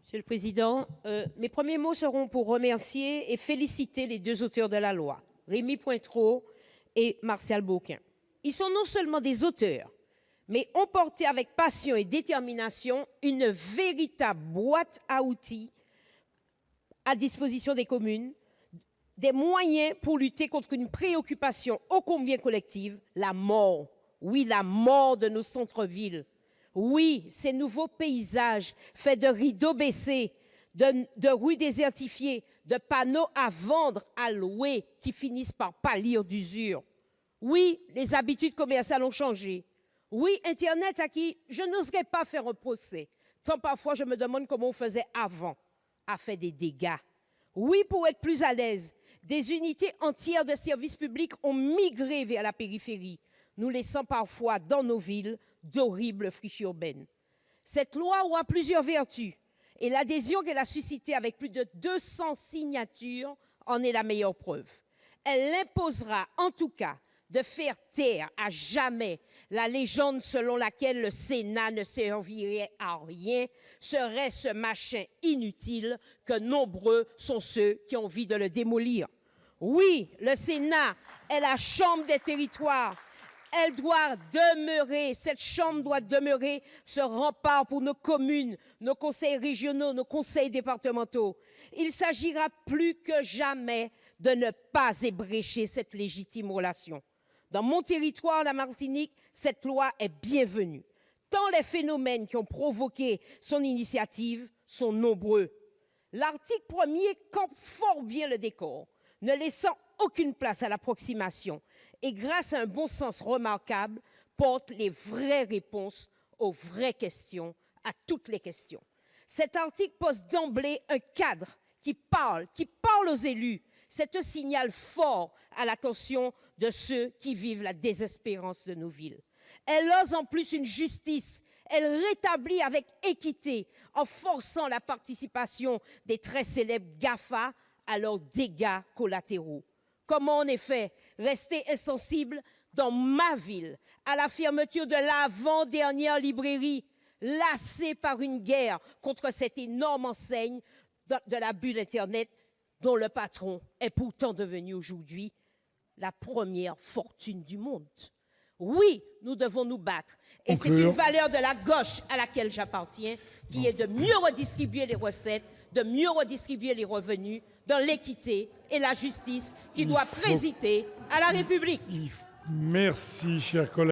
Monsieur le Président, mes premiers mots seront pour remercier et féliciter les deux auteurs de la loi, Rémy Pointereau et Martial Bourquin. Ils sont non seulement des auteurs, mais ont porté avec passion et détermination une véritable boîte à outils à disposition des communes, des moyens pour lutter contre une préoccupation ô combien collective, la mort. Oui, la mort de nos centres-villes. Oui, ces nouveaux paysages faits de rideaux baissés, de rues désertifiées, de panneaux à vendre, à louer, qui finissent par pâlir d'usure. Oui, les habitudes commerciales ont changé. Oui, Internet à qui je n'oserais pas faire un procès, tant parfois je me demande comment on faisait avant, a fait des dégâts. Oui, pour être plus à l'aise, des unités entières de services publics ont migré vers la périphérie, nous laissant parfois dans nos villes d'horribles friches urbaines. Cette loi aura plusieurs vertus et l'adhésion qu'elle a suscitée avec plus de 200 signatures en est la meilleure preuve. Elle imposera en tout cas de faire taire à jamais la légende selon laquelle le Sénat ne servirait à rien, serait ce machin inutile que nombreux sont ceux qui ont envie de le démolir. Oui, le Sénat est la chambre des territoires. Elle doit demeurer, cette chambre doit demeurer ce rempart pour nos communes, nos conseils régionaux, nos conseils départementaux. Il s'agira plus que jamais de ne pas ébrécher cette légitime relation. Dans mon territoire, la Martinique, cette loi est bienvenue, tant les phénomènes qui ont provoqué son initiative sont nombreux. L'article 1er campe fort bien le décor, ne laissant aucune place à l'approximation et grâce à un bon sens remarquable, porte les vraies réponses aux vraies questions, à toutes les questions. Cet article pose d'emblée un cadre qui parle aux élus. C'est un signal fort à l'attention de ceux qui vivent la désespérance de nos villes. Elle ose en plus une justice. Elle rétablit avec équité en forçant la participation des très célèbres GAFA à leurs dégâts collatéraux. Comment en effet rester insensible dans ma ville à la fermeture de l'avant-dernière librairie, lassée par une guerre contre cette énorme enseigne de la bulle Internet dont le patron est pourtant devenu aujourd'hui la première fortune du monde. Oui, nous devons nous battre. Et c'est une valeur de la gauche à laquelle j'appartiens, qui est de mieux redistribuer les recettes, de mieux redistribuer les revenus, dans l'équité et la justice qui doit présider à la République. Merci, chers collègues.